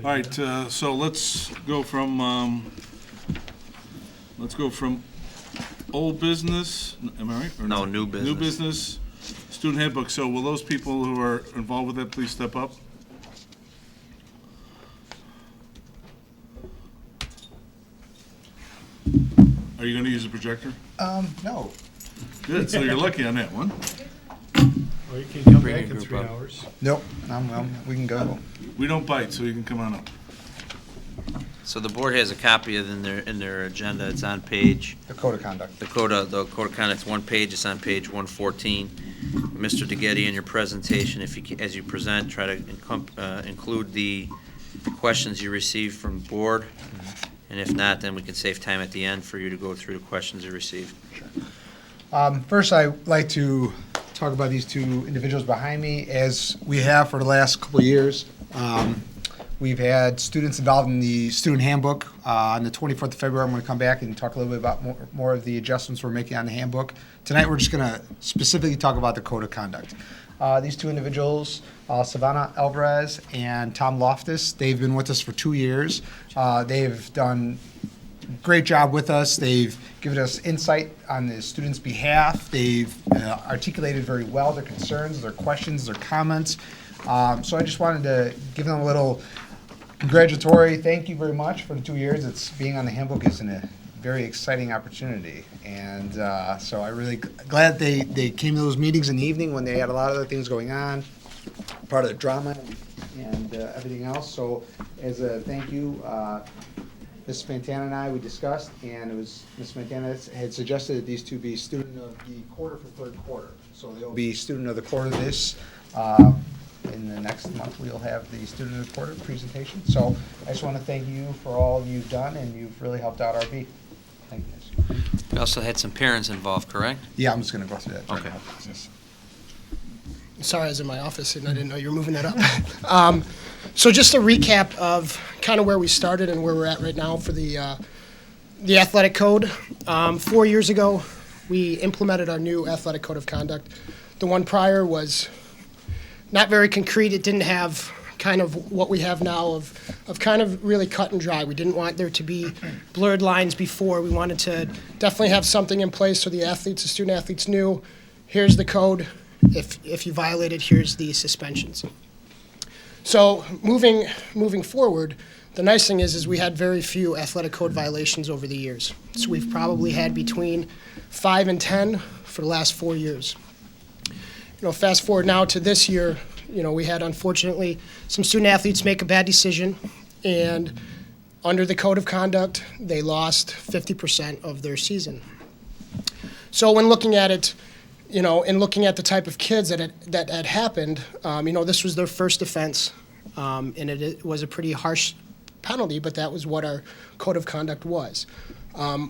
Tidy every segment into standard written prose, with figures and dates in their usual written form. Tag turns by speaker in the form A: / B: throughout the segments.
A: All right, so let's go from old business, am I right? Or
B: No, new business.
A: New business, student handbook. So will those people who are involved with that please step up? Are you going to use a projector?
C: No.
A: Good, so you're lucky on that one.
D: Or you can come
B: Bring
D: back
B: your
D: in
B: group
D: 3
B: up.
D: hours.
C: Nope. We can go.
A: We don't bite, so you can come on up.
B: So the board has a copy of in their agenda. It's on page,
C: The code of conduct.
B: the code of conduct's one page. It's on page 114. Mr. DeGetti, in your presentation, as you present, try to include the questions you received from the board. And if not, then we can save time at the end for you to go through the questions you received.
C: First, I'd like to talk about these two individuals behind me. As we have for the last couple of years, we've had students involved in the student handbook. On the 24th of February, I'm going to come back and talk a little bit about more of the adjustments we're making on the handbook. Tonight, we're just going to specifically talk about the code of conduct. These two individuals, Savannah Alvarez and Tom Loftus, they've been with us for 2 years. They've done a great job with us. They've given us insight on the students' behalf. They've articulated very well their concerns, their questions, their comments. So I just wanted to give them a little congratulatory thank you very much for the 2 years. It's being on the handbook is a very exciting opportunity. And so I'm really glad they came to those meetings in the evening when they had a lot of other things going on, part of the drama and everything else. So as a thank you, Ms. Montana and I, we discussed, and it was Ms. Montana had suggested that these two be student of the quarter for third quarter. So they'll be student of the quarter this. In the next month, we'll have the student of the quarter presentation. So I just want to thank you for all you've done, and you've really helped out RB. Thank you.
B: We also had some parents involved, correct?
C: Yeah, I'm just going to go through that.
B: Okay.
E: Sorry, I was in my office and I didn't know you were moving that up. So just a recap of kind of where we started and where we're at right now for the athletic code. 4 years ago, we implemented our new athletic code of conduct. The one prior was not very concrete. It didn't have kind of what we have now of kind of really cut and dry. We didn't want there to be blurred lines before. We wanted to definitely have something in place so the student athletes knew, here's the code. If you violate it, here's the suspensions. So moving forward, the nice thing is we had very few athletic code violations over the years. So we've probably had between 5 and 10 for the last 4 years. Fast forward now to this year, we had, unfortunately, some student athletes make a bad decision, and under the code of conduct, they lost 50% of their season. So when looking at it, in looking at the type of kids that had happened, this was their first offense, and it was a pretty harsh penalty, but that was what our code of conduct was.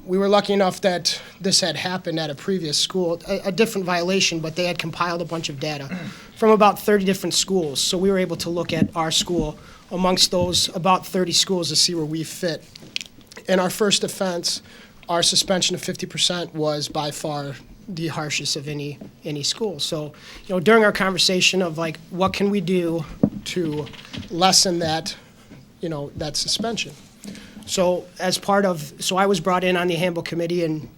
E: We were lucky enough that this had happened at a previous school, a different violation, but they had compiled a bunch of data from about 30 different schools. So we were able to look at our school amongst those about 30 schools to see where we fit. In our first offense, our suspension of 50% was by far the harshest of any school. So, during our conversation of like, what can we do to lessen that, that suspension? So I was brought in on the handbook committee and,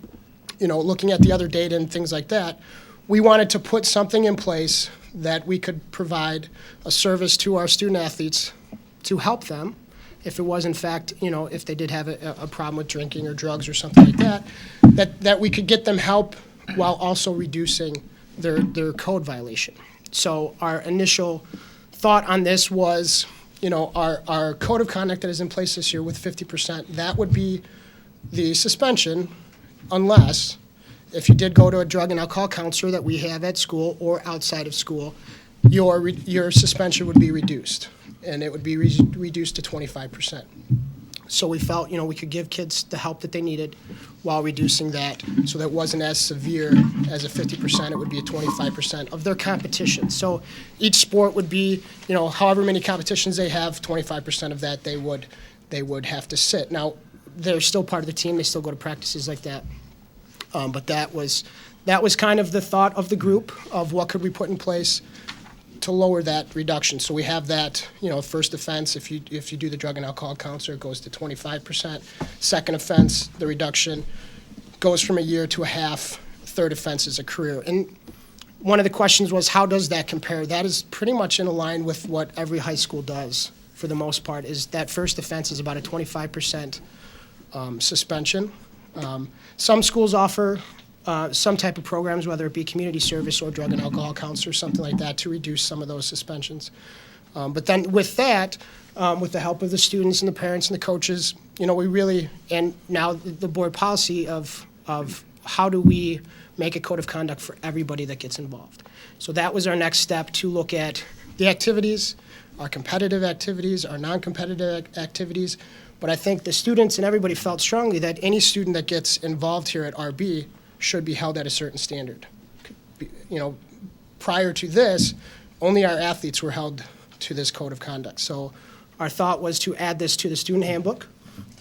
E: looking at the other data and things like that, we wanted to put something in place that we could provide a service to our student athletes to help them if it was in fact, if they did have a problem with drinking or drugs or something like that we could get them help while also reducing their code violation. So our initial thought on this was, our code of conduct that is in place this year with 50%, that would be the suspension unless if you did go to a drug and alcohol counselor that we have at school or outside of school, your suspension would be reduced, and it would be reduced to 25%. So we felt, we could give kids the help that they needed while reducing that, so that it wasn't as severe as a 50%. It would be a 25% of their competition. So each sport would be, however many competitions they have, 25% of that they would have to sit. Now, they're still part of the team. They still go to practices like that. But that was kind of the thought of the group of what could we put in place to lower that reduction. So we have that, first offense, if you do the drug and alcohol counselor, it goes to 25%. Second offense, the reduction goes from a year to a half. Third offense is a career. And one of the questions was, how does that compare? That is pretty much in line with what every high school does, for the most part, is that first offense is about a 25% suspension. Some schools offer some type of programs, whether it be community service or drug and alcohol counselor, something like that, to reduce some of those suspensions. But then with that, with the help of the students and the parents and the coaches, we really, and now the board policy of how do we make a code of conduct for everybody that gets involved. So that was our next step, to look at the activities, our competitive activities, our non-competitive activities. But I think the students and everybody felt strongly that any student that gets involved here at RB should be held at a certain standard. Prior to this, only our athletes were held to this code of conduct. So our thought was to add this to the student handbook,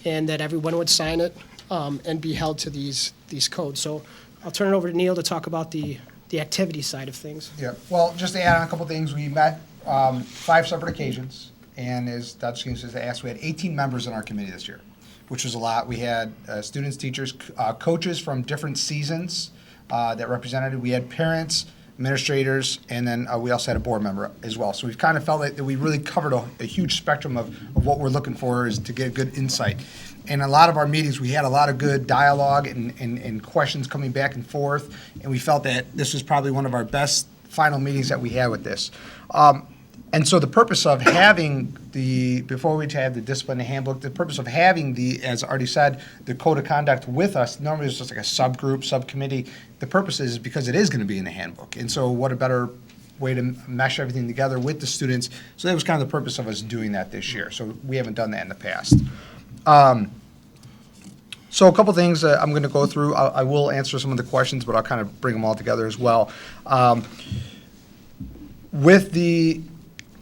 E: and that everyone would sign it and be held to these codes. So I'll turn it over to Neil to talk about the activity side of things.
C: Yeah, well, just to add on a couple things, we met 5 separate occasions, and as Dr. Skeens has asked, we had 18 members in our committee this year, which was a lot. We had students, teachers, coaches from different seasons that represented. We had parents, administrators, and then we also had a board member as well. So we've kind of felt like that we really covered a huge spectrum of what we're looking for, is to get a good insight. In a lot of our meetings, we had a lot of good dialogue and questions coming back and forth, and we felt that this was probably one of our best final meetings that we had with this. And so the purpose of having before we had the discipline handbook, the purpose of having as already said, the code of conduct with us, normally it's just like a subgroup, subcommittee. The purpose is because it is going to be in the handbook. And so what a better way to mesh everything together with the students. So that was kind of the purpose of us doing that this year. So we haven't done that in the past. So a couple things I'm going to go through. I will answer some of the questions, but I'll kind of bring them all together as well. With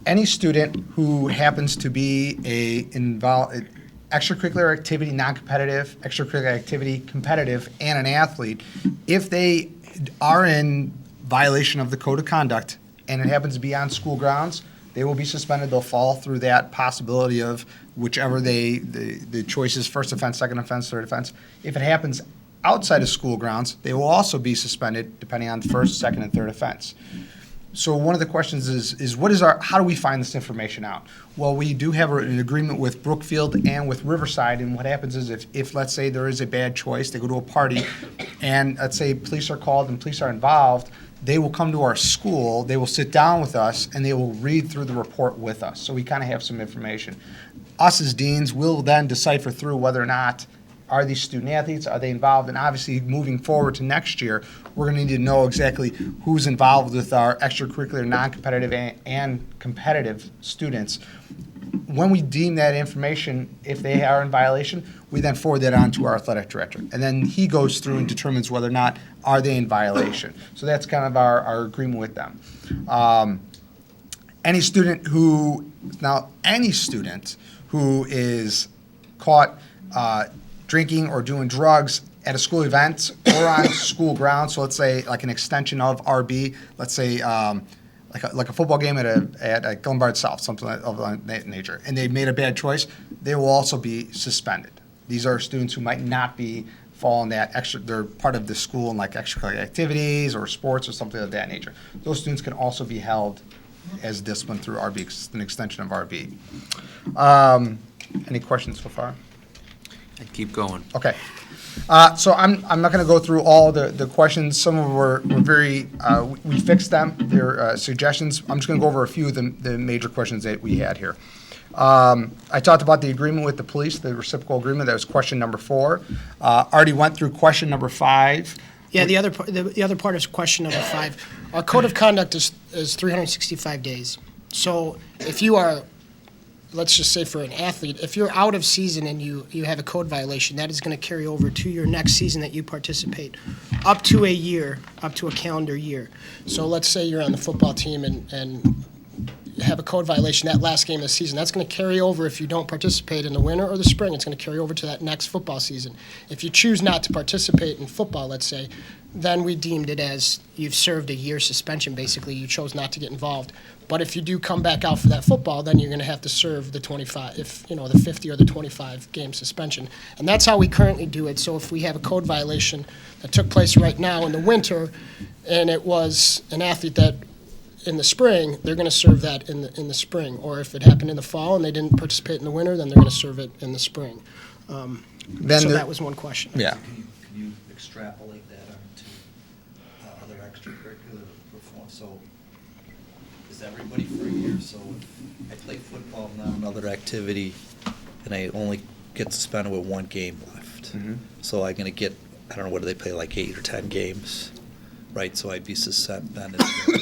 C: any student who happens to be involved extracurricular activity, non-competitive, extracurricular activity, competitive, and an athlete, if they are in violation of the code of conduct and it happens to be on school grounds, they will be suspended. They'll fall through that possibility of whichever the choices, first offense, second offense, third offense. If it happens outside of school grounds, they will also be suspended depending on first, second, and third offense. So one of the questions is how do we find this information out? Well, we do have an agreement with Brookfield and with Riverside, and what happens is if let's say there is a bad choice, they go to a party, and let's say police are called and police are involved, they will come to our school, they will sit down with us, and they will read through the report with us. So we kind of have some information. Us as deans will then decipher through whether or not are these student athletes, are they involved? And obviously, moving forward to next year, we're going to need to know exactly who's involved with our extracurricular, non-competitive, and competitive students. When we deem that information, if they are in violation, we then forward that on to our athletic director. And then he goes through and determines whether or not are they in violation. So that's kind of our agreement with them. Any student who is caught drinking or doing drugs at a school event or on school grounds, so let's say like an extension of RB, let's say like a football game at Glenbard South, something of that nature, and they made a bad choice, they will also be suspended. These are students who might not be fall in that they're part of the school in like extracurricular activities or sports or something of that nature. Those students can also be held as discipline through RB, an extension of RB. Any questions so far?
B: Keep going.
C: Okay. So I'm not going to go through all the questions. Some of them were very, we fixed them. They're suggestions. I'm just going to go over a few of the major questions that we had here. I talked about the agreement with the police, the reciprocal agreement. That was question number 4. Already went through question number 5.
E: Yeah, the other part is question number 5. Our code of conduct is 365 days. So if you are, let's just say for an athlete, if you're out of season and you have a code violation, that is going to carry over to your next season that you participate, up to a calendar year. So let's say you're on the football team and have a code violation that last game of the season, that's going to carry over if you don't participate in the winter or the spring. It's going to carry over to that next football season. If you choose not to participate in football, let's say, then we deemed it as you've served a year suspension, basically. You chose not to get involved. But if you do come back out for that football, then you're going to have to serve the 25, the 50 or the 25 game suspension. And that's how we currently do it. So if we have a code violation that took place right now in the winter, and it was an athlete that in the spring, they're going to serve that in the spring. Or if it happened in the fall and they didn't participate in the winter, then they're going to serve it in the spring. So that was one question.
C: Yeah.
F: Can you extrapolate that onto other extracurricular performance? So is everybody for a year? So if I play football, not another activity, and I only get suspended with one game left.
C: Mhm.
F: So I'm going to get, I don't know, what do they play, like 8 or 10 games? Right, so I'd be suspended for,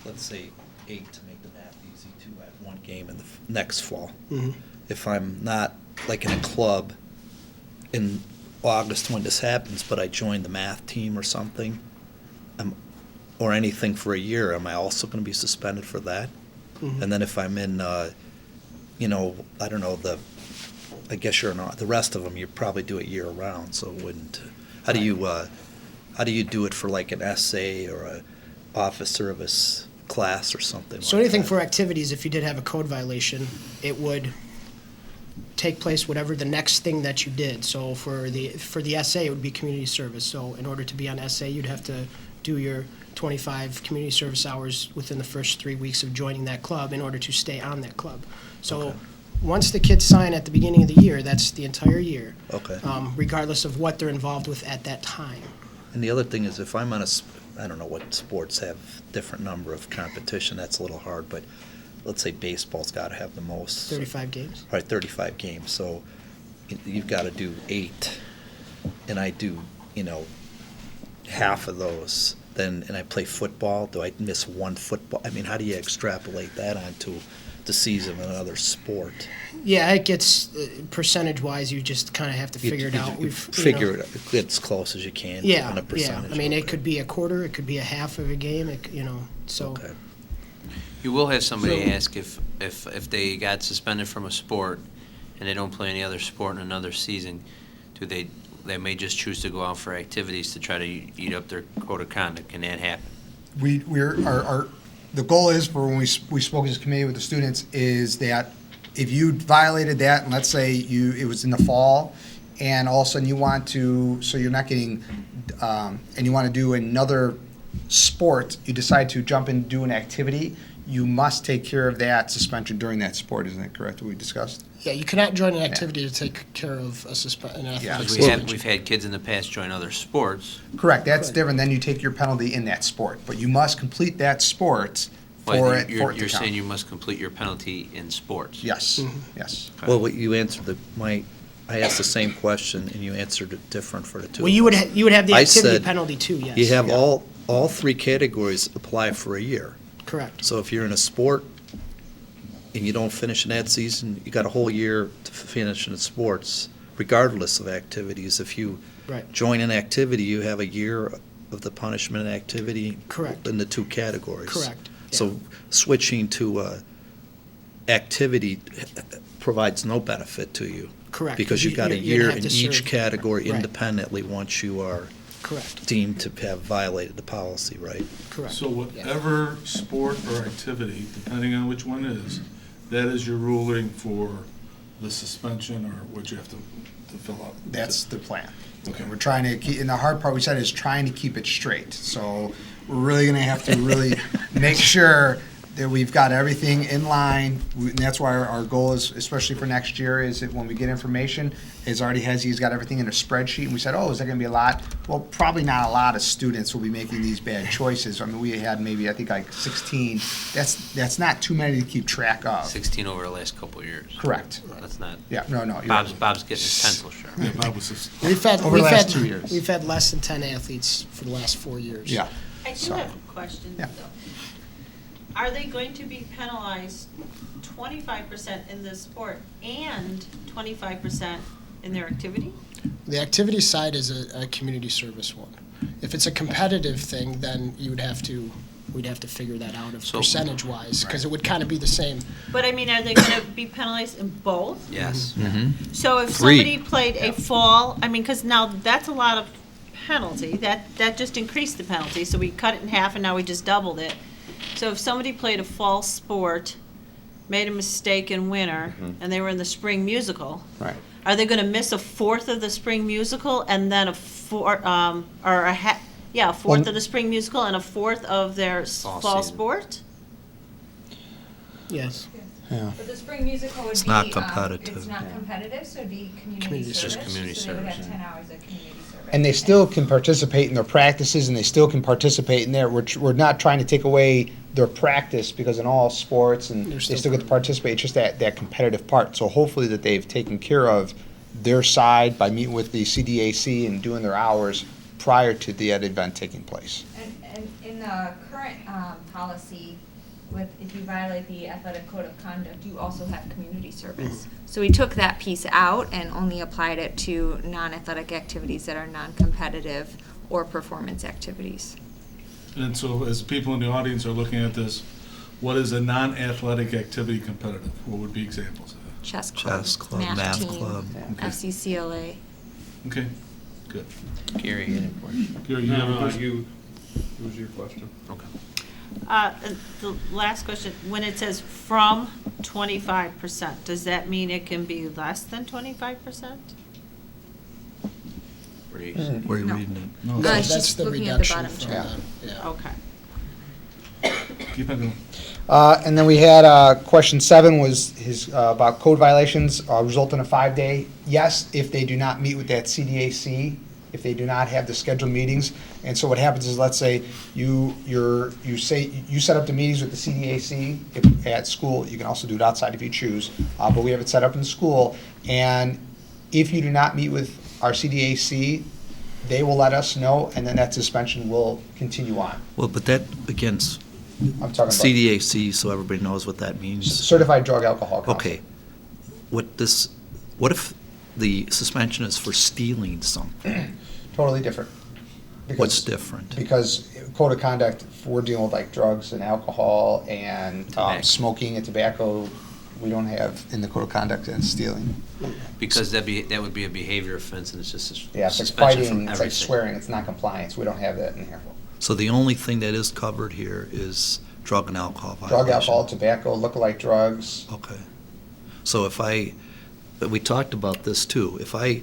F: let's say, 8 to make the math easy, to have one game in the next fall.
E: Mhm.
F: If I'm not, like in a club in August when this happens, but I join the math team or something, or anything for a year, am I also going to be suspended for that?
E: Mhm.
F: And then if I'm in, I don't know, I guess you're not, the rest of them, you probably do it year-round, so it wouldn't, how do you do it for like an essay or a office service class or something
E: So
F: like
E: anything
F: that?
E: for activities, if you did have a code violation, it would take place whatever the next thing that you did. So for the essay, it would be community service. So in order to be on essay, you'd have to do your 25 community service hours within the first 3 weeks of joining that club in order to stay on that club. So
F: Okay.
E: once the kids sign at the beginning of the year, that's the entire year,
F: Okay.
E: regardless of what they're involved with at that time.
F: And the other thing is, if I'm on I don't know what sports have different number of competition, that's a little hard, but let's say baseball's got to have the most.
E: 35 games.
F: Right, 35 games, so you've got to do 8, and I do, half of those, and I play football, do I miss one football? I mean, how do you extrapolate that onto the season of another sport?
E: Yeah, it gets, percentage-wise, you just kind of have to figure it out.
F: Figure it out, get as close as you can on
E: Yeah,
F: a
E: yeah.
F: percentage.
E: I mean, it
F: okay.
E: could be a quarter, it could be a half of a game, so.
F: Okay.
B: You will have somebody
A: So-
B: ask if they got suspended from a sport and they don't play any other sport in another season, they may just choose to go out for activities to try to eat up their code of conduct. Can that happen?
C: The goal is, for when we spoke as a committee with the students, is that if you violated that, and let's say it was in the fall, and all of a sudden you want to, so you're not getting, and you want to do another sport, you decide to jump in and do an activity, you must take care of that suspension during that sport, isn't that correct, what we discussed?
E: Yeah, you cannot join an activity to take care of an athletic
C: Yeah.
B: Because
E: suspension.
B: we've had kids in the past join other sports.
C: Correct, that's
E: Correct.
C: different, then you take your penalty in that sport, but you must complete that sport for it to
B: You're
C: count.
B: saying you must complete your penalty in sports.
C: Yes,
E: Mm-hmm.
C: yes.
B: Okay.
F: Well, what you answered I asked the same question, and you answered it different for the two.
E: Well, you would have the
F: I
E: activity
F: said
E: penalty too, yes.
F: You have
C: Yeah.
F: all 3 categories apply for a year.
E: Correct.
F: So if you're in a sport and you don't finish in that season, you got a whole year to finish in sports, regardless of activities. If you
E: Right.
F: join an activity, you have a year of the punishment and activity.
E: Correct.
F: In the 2 categories.
E: Correct.
F: So switching to activity provides no benefit to you.
E: Correct.
F: Because you've got a
E: You're gonna
F: year
E: have
F: in
E: to
F: each
E: serve-
F: category
E: Right.
F: independently once you are
E: Correct,
F: deemed to have violated the policy, right?
E: correct.
A: So whatever sport or activity, depending on which one is, that is your ruling for the suspension or what you have to fill out?
C: That's the plan.
A: Okay.
C: We're trying to keep, and the hard part we said is trying to keep it straight. So we're really gonna have to really make sure that we've got everything in line. And that's why our goal is, especially for next year, is that when we get information, he's got everything in a spreadsheet. And we said, oh, is that gonna be a lot? Well, probably not a lot of students will be making these bad choices. I mean, we had maybe, I think like 16. That's not too many to keep track of.
B: 16 over the last couple of years.
C: Correct.
B: That's not,
C: Yeah, no. you're
B: Bob's
C: right.
B: getting his pencil sharp.
A: Yeah, Bob was just,
E: We've had,
C: Over the last 2 years.
E: We've had less than 10 athletes for the last 4 years.
C: Yeah.
G: I do
C: So-
G: have a question,
C: Yeah.
G: though. Are they going to be penalized 25% in this sport and 25% in their activity?
E: The activity side is a community service one. If it's a competitive thing, then you would have to we'd have to figure that out of
B: So-
E: percentage-wise, because it would kind of be the same.
G: But I mean, are they gonna be penalized in both?
B: Yes.
G: So if
B: Three.
G: somebody played a fall, I mean, because now that's a lot of penalty, that just increased the penalty, so we cut it in half and now we just doubled it. So if somebody played a fall sport, made a mistake in winter, and they were in the spring musical,
C: Right.
G: are they gonna miss a fourth of the spring musical and then a fourth
C: Well-
G: of the spring musical and a fourth of their
B: Fall
G: fall
B: season.
G: sport?
E: Yes.
C: Yeah.
H: But the spring musical would be.
I: It's not competitive.
H: It's not competitive, so it'd be community
E: Community
H: service.
B: Just community
H: So they would have
B: service.
H: 10 hours of community service.
C: And they still can participate in their practices, and they still can participate in there. We're not trying to take away their practice, because in all sports, and
E: They're
C: they
E: still
C: still get to participate, it's just that competitive part. So hopefully that they've taken care of their side by meeting with the CDAC and doing their hours prior to the event taking place.
H: And in the current policy, if you violate the athletic code of conduct, you also have community service. So we took that piece out and only applied it to non-athletic activities that are non-competitive or performance activities.
A: And so as people in the audience are looking at this, what is a non-athletic activity competitive? What would be examples of that?
H: Chess club,
I: Chess club, math
H: team,
I: club.
A: Okay.
H: FCCLA.
A: Okay, good.
B: Gary, you had a question?
A: Gary, you have a question?
D: It was your question.
B: Okay.
G: And the last question, when it says from 25%, does that mean it can be less than 25%?
B: Where you-
I: Where are you
H: No.
I: reading it?
A: No,
H: Uh,
E: That's
H: it's just
E: the
H: looking at the
E: reduction
H: bottom
E: from
C: chart.
E: the- yeah.
G: Okay.
A: keep on going.
C: And then we had, question 7 was about code violations result in a 5-day. Yes, if they do not meet with that CDAC, if they do not have the scheduled meetings. And so what happens is, let's say you set up the meetings with the CDAC at school. You can also do it outside if you choose, but we have it set up in school. And if you do not meet with our CDAC, they will let us know, and then that suspension will continue on.
I: Well, but that, again's
C: I'm talking about
I: CDAC, so everybody knows what that means.
C: certified drug alcohol counselor.
I: Okay. What if the suspension is for stealing something?
C: Totally different.
I: What's different?
C: Because code of conduct, we're dealing with like drugs and alcohol and
B: Tobacco.
C: smoking and tobacco. We don't have in the code of conduct and stealing.
B: Because that would be a behavior offense, and it's just a
C: Yeah, it's like
B: suspension
C: fighting,
B: from
C: it's like
B: everything.
C: swearing, it's non-compliance. We don't have that in here.
I: So the only thing that is covered here is drug and alcohol
C: Drug,
I: violation?
C: alcohol, tobacco, lookalike drugs.
I: Okay. So but we talked about this too. If I,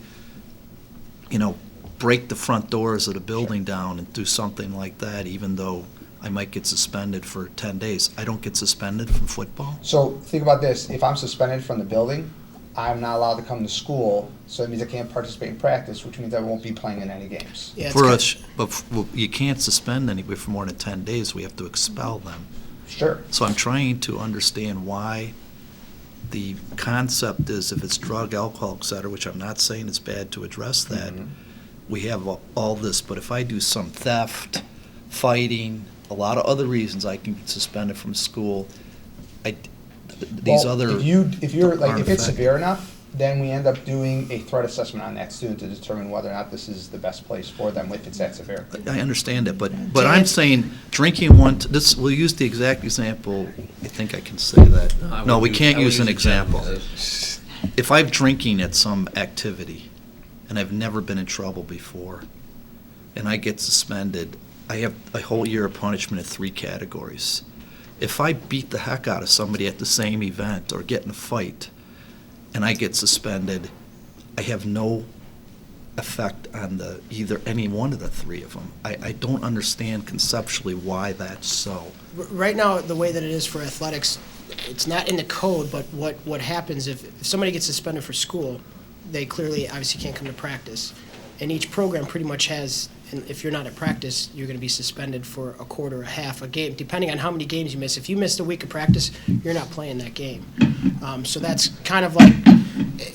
I: break the front doors of the building down and do something like that, even though I might get suspended for 10 days, I don't get suspended from football?
C: So think about this, if I'm suspended from the building, I'm not allowed to come to school, so it means I can't participate in practice, which means I won't be playing in any games.
E: Yeah, it's
I: For
E: kind-
I: us, well, you can't suspend anybody for more than 10 days. We have to expel them.
C: Sure.
I: So I'm trying to understand why the concept is, if it's drug, alcohol, et cetera, which I'm not saying it's bad to address that, we have all this, but if I do some theft, fighting, a lot of other reasons I can get suspended from school, these
C: Well,
I: other.
C: if you're like,
I: aren't
C: if it's
I: affected.
C: severe enough, then we end up doing a threat assessment on that student to determine whether or not this is the best place for them if it's that severe.
I: I understand that, but I'm saying drinking we'll use the exact example, I think I can say that. No, we can't use an example. If I'm drinking at some activity, and I've never been in trouble before, and I get suspended, I have a whole year of punishment in 3 categories. If I beat the heck out of somebody at the same event or get in a fight, and I get suspended, I have no effect on either any one of the 3 of them. I don't understand conceptually why that's so.
E: Right now, the way that it is for athletics, it's not in the code, but what happens if somebody gets suspended for school, they clearly, obviously can't come to practice. And each program pretty much has, and if you're not at practice, you're going to be suspended for a quarter, a half, a game, depending on how many games you miss. If you missed a week of practice, you're not playing that game. So that's kind of like,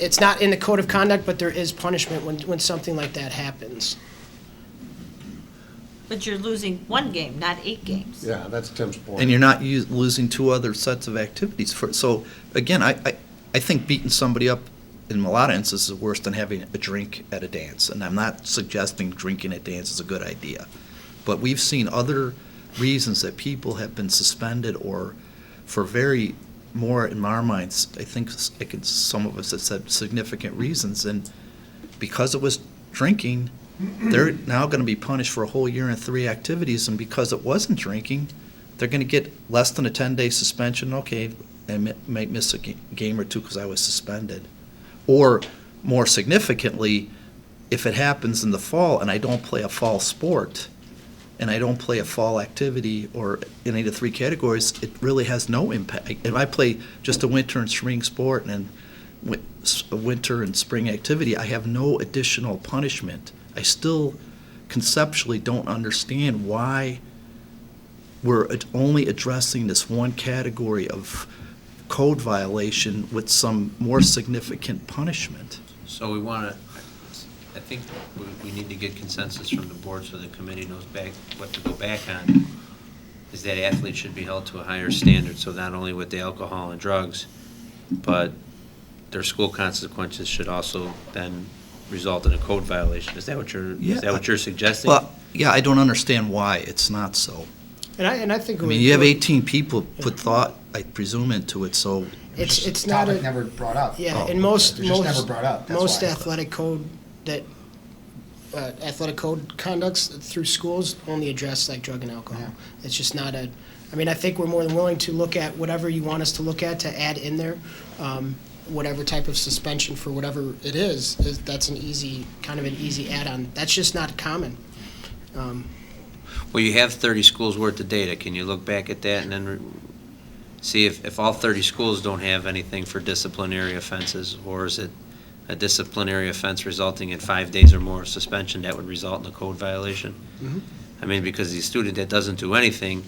E: it's not in the code of conduct, but there is punishment when something like that happens.
G: But you're losing 1 game, not 8 games.
D: Yeah, that's Tim's point.
I: And you're not losing 2 other sets of activities. So, again, I think beating somebody up in a lot of instances is worse than having a drink at a dance. And I'm not suggesting drinking at dance is a good idea. But we've seen other reasons that people have been suspended or for very more, in our minds, I think some of us have said significant reasons, and because it was drinking, they're now going to be punished for a whole year and 3 activities, and because it wasn't drinking, they're going to get less than a 10-day suspension, okay, and might miss a game or 2 because I was suspended. Or, more significantly, if it happens in the fall and I don't play a fall sport, and I don't play a fall activity or any of the 3 categories, it really has no impact. If I play just a winter and spring sport and a winter and spring activity, I have no additional punishment. I still conceptually don't understand why we're only addressing this one category of code violation with some more significant punishment.
B: So we want to, I think we need to get consensus from the board so the committee knows what to go back on, is that athletes should be held to a higher standard, so not only with the alcohol and drugs, but their school consequences should also then result in a code violation. Is that what you're suggesting?
I: Well, yeah, I don't understand why it's not so.
E: And I think.
I: I mean, you have 18 people put thought, I presume, into it, so.
E: It's not
C: Topic
E: a.
C: never brought up.
E: Yeah,
I: Oh,
E: and most,
C: It was just never brought up. That's
E: most
C: why.
E: athletic code conducts through schools only address like drug and alcohol.
C: Yeah.
E: It's just not I mean, I think we're more than willing to look at whatever you want us to look at to add in there. Whatever type of suspension for whatever it is that's an easy add-on. That's just not common.
B: Well, you have 30 schools worth of data. Can you look back at that and then see if all 30 schools don't have anything for disciplinary offenses, or is it a disciplinary offense resulting in 5 days or more of suspension that would result in a code violation?
E: Mhm.
B: I mean, because the student that doesn't do anything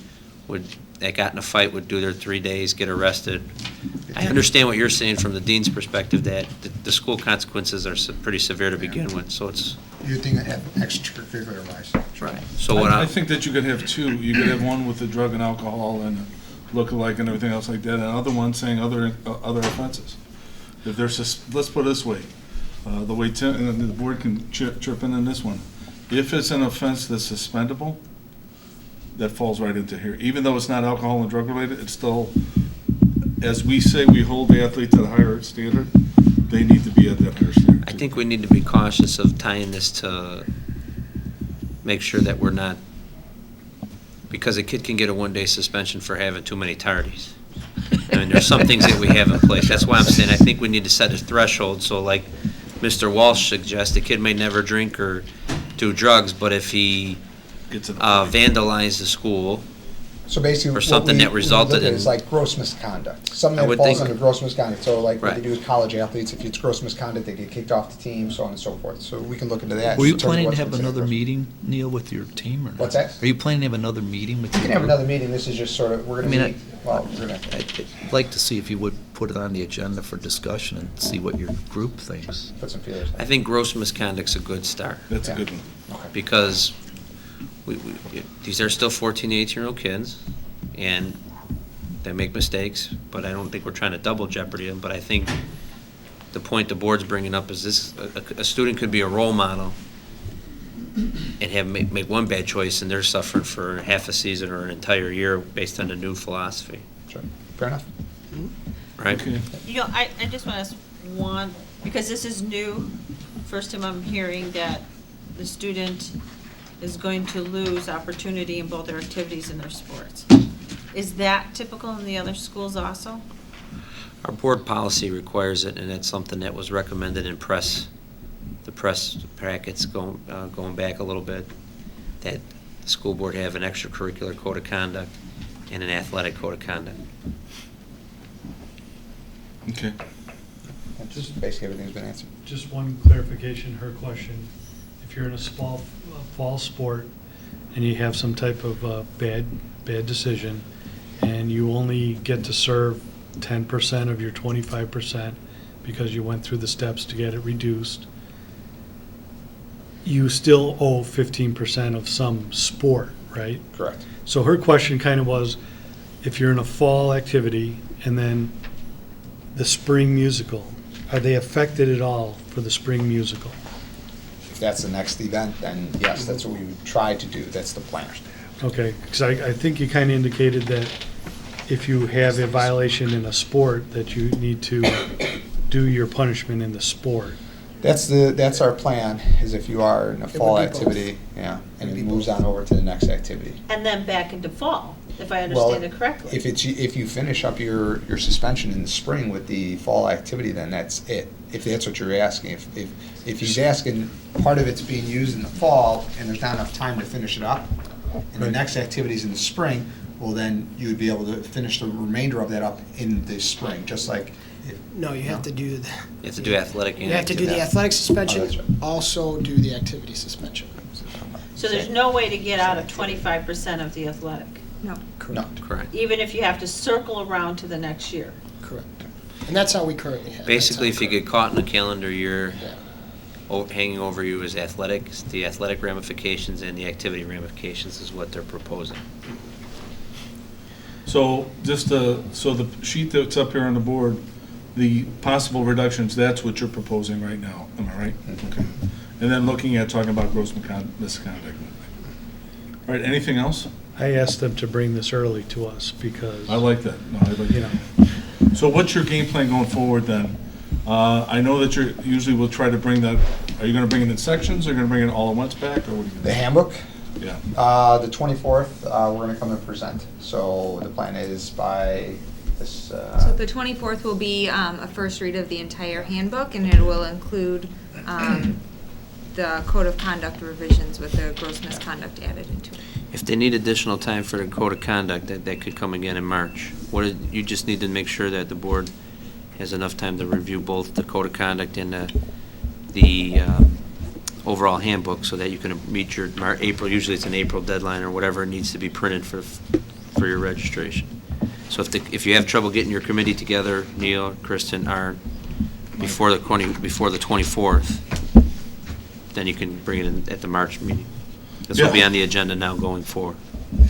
B: that got in a fight would do their 3 days, get arrested. I understand what you're saying from the dean's perspective, that the school consequences are pretty severe to begin with, so it's.
C: You'd think I'd have extracurricular wise.
B: Right. So what
A: I think that you could have 2. You could have one with the drug and alcohol and look-alike and everything else like that, and another one saying other offenses. If there's, let's put it this way, the way Tim, and the board can chirp in this one. If it's an offense that's suspendable, that falls right into here. Even though it's not alcohol and drug related, it's still, as we say, we hold the athletes at a higher standard, they need to be at that higher standard.
B: I think we need to be cautious of tying this to make sure that we're not, because a kid can get a 1-day suspension for having too many tardies. I mean, there's some things that we have in place. That's why I'm saying I think we need to set a threshold. So like Mr. Walsh suggests, a kid may never drink or do drugs, but if he vandalized the school,
C: So basically,
B: or something that resulted in.
C: It's like gross misconduct. Something
B: I
C: that
B: would
C: falls
B: think-
C: under gross misconduct. So like what
B: Right.
C: they do with college athletes, if it's gross misconduct, they get kicked off the team, so on and so forth. So we can look into that.
I: Were you
C: in terms of
I: planning to
C: what's
I: have
C: considered
I: another
C: gross.
I: meeting, Neil, with your team, or not?
C: What's that?
I: Are you planning to have another meeting with
C: We
I: your
C: can have
I: group?
C: another meeting. This is just sort of, we're
I: I
C: going to
I: mean,
C: meet, well, we're going to
I: I'd like to see if you would put it on the agenda for discussion and see what your group thinks.
C: put some feelers
B: I
C: out.
B: think gross misconduct's a good start,
A: That's a good one.
C: Okay.
B: because these are still 14, 18-year-old kids, and they make mistakes, but I don't think we're trying to double jeopardy them. But I think the point the board's bringing up is this: a student could be a role model and make one bad choice, and they're suffering for half a season or an entire year based on a new philosophy,
C: Sure. Fair enough.
B: right?
A: Okay.
G: You know, I just want to ask one, because this is new, first time I'm hearing that the student is going to lose opportunity in both their activities and their sports. Is that typical in the other schools also?
B: Our board policy requires it, and it's something that was recommended in the press packets going back a little bit, that the school board have an extracurricular code of conduct and an athletic code of conduct.
A: Okay.
C: Just basically everything's been answered.
J: Just one clarification, her question. If you're in a fall sport and you have some type of bad decision and you only get to serve 10% of your 25% because you went through the steps to get it reduced, you still owe 15% of some sport, right?
C: Correct.
J: So her question kind of was, if you're in a fall activity and then the spring musical, are they affected at all for the spring musical?
C: If that's the next event, then yes, that's what we would try to do. That's the plan.
J: Okay, because I think you kind of indicated that if you have a violation in a sport, that you need to do your punishment in the sport.
C: That's our plan, is if you are in a fall
E: would be both.
C: activity, yeah, and
E: It would
C: it
E: be
C: moves
E: both.
C: on over to the next activity.
G: And then back into fall, if I
C: Well,
G: understand it correctly.
C: If you finish up your suspension in the spring with the fall activity, then that's it. If that's what you're asking. If he's asking, part of it's being used in the fall, and there's not enough time to finish it up, and the
J: Right.
C: next activity's in the spring, well, then you would be able to finish the remainder of that up in the spring, just like if.
E: No, you have to do,
B: You have to do athletic and
E: you have to do the
C: Yeah.
E: athletic
C: Oh,
E: suspension,
C: that's right.
E: also do the activity suspension.
G: So there's no way to get out of 25% of the athletic,
H: No.
C: No.
B: Correct.
G: even if you have to circle around to the next year.
E: Correct. And that's how we currently have it.
B: Basically, if you get caught in a calendar year,
E: Yeah.
B: hanging over you is athletics, the athletic ramifications and the activity ramifications is what they're proposing.
A: So just so the sheet that's up here on the board, the possible reductions, that's what you're proposing right now, am I right? Okay. And then looking at talking about gross misconduct. All right, anything else?
J: I asked them to bring this early to us because,
A: I like that. No, I like
J: you know,
A: that. So what's your game plan going forward then? I know that you're, usually we'll try to bring that, are you gonna bring it in sections, or are you gonna bring it all at once back, or what are you
C: The
A: gonna
C: handbook,
A: do? Yeah.
C: the 24th, we're gonna come and present. So the plan is by this,
H: So the 24th will be a first read of the entire handbook, and it will include the code of conduct revisions with the gross misconduct added into it.
B: If they need additional time for the code of conduct, that could come again in March. You just need to make sure that the board has enough time to review both the code of conduct and the overall handbook so that you can meet your April, usually it's an April deadline or whatever needs to be printed for your registration. So if you have trouble getting your committee together, Neil, Kristen, Art, before the 24th, then you can bring it in at the March meeting. This will be
A: Yeah.
B: on the agenda now going forward.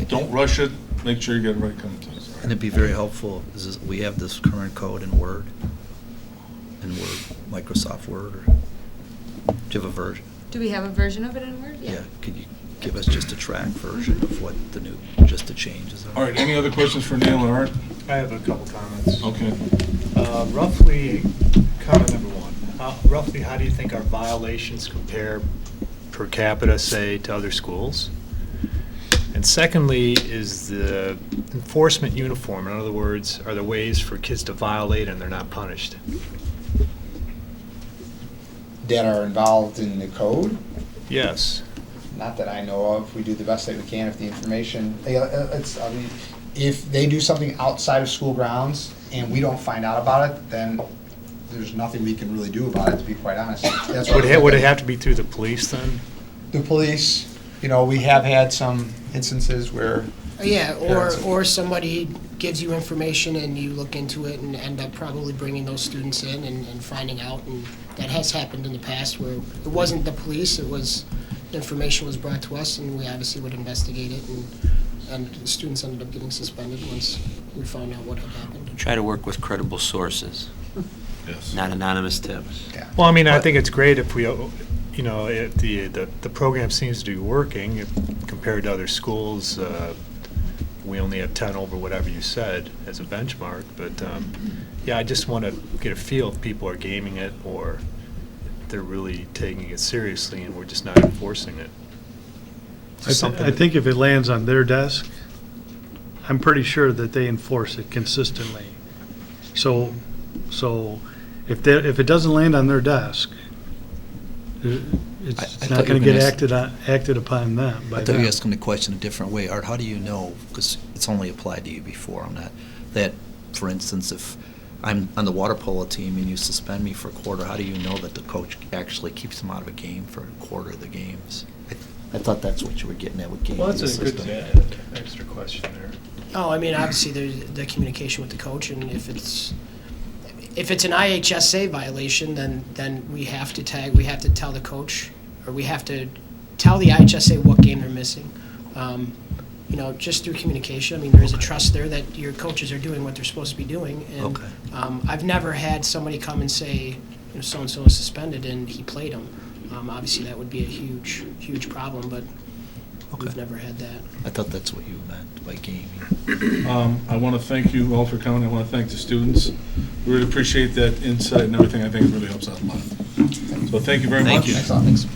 A: Don't rush it, make sure you get it right coming to us.
I: And it'd be very helpful, we have this current code in Word, Microsoft Word, or, do you have a version?
H: Do we have a version of it in Word?
I: Yeah, could you give us just a track version of what just the changes are?
A: All right, any other questions for Neil and Art?
K: I have a couple comments.
A: Okay.
K: Roughly, comment number one, roughly how do you think our violations compare per capita, say, to other schools? And secondly, is the enforcement uniform? In other words, are there ways for kids to violate and they're not punished?
C: that are involved in the code.
K: Yes.
C: Not that I know of. We do the best that we can if the information, I mean, if they do something outside of school grounds and we don't find out about it, then there's nothing we can really do about it, to be quite honest. That's what
K: Would it have to be through the police then?
C: The police, we have had some instances where.
E: Yeah,
C: Parents-
E: or somebody gives you information and you look into it and end up probably bringing those students in and finding out. And that has happened in the past where it wasn't the police, it was, information was brought to us and we obviously would investigate it, and the students ended up getting suspended once we found out what had happened.
B: Try to work with credible sources,
A: Yes.
B: not anonymous tips.
K: Well, I mean, I think it's great if we, if the program seems to be working compared to other schools. We only have 10 over whatever you said as a benchmark, but yeah, I just want to get a feel if people are gaming it or if they're really taking it seriously and we're just not enforcing it.
J: I think if it lands on their desk, I'm pretty sure that they enforce it consistently. So if it doesn't land on their desk, it's
I: I
J: not
I: thought you
J: going
I: were
J: to get
I: gonna
J: acted upon them. by
I: I thought you
J: them.
I: were asking the question a different way. Art, how do you know, because it's only applied to you before, that, for instance, if I'm on the water polo team and you suspend me for a quarter, how do you know that the coach actually keeps them out of a game for a quarter of the games? I thought that's what you were getting at with gaming
K: Well,
I: the
K: that's a good
I: system.
K: extra question there.
E: Oh, I mean, obviously, there's the communication with the coach, and if it's an IHSA violation, then we have to tell the coach, or we have to tell the IHSA what game they're missing. Just through communication. I mean, there is a trust there that your coaches are doing what they're supposed to be doing. And
I: Okay.
E: I've never had somebody come and say, so-and-so is suspended and he played him. Obviously, that would be a huge problem, but
J: We've
I: Okay.
J: never had that.
I: I thought that's what you meant by gaming.
A: I want to thank you all for coming. I want to thank the students. We really appreciate that insight and everything. I think it really helps out a lot. So thank you very much.
I: Thank you.
C: Thanks a lot. Thanks.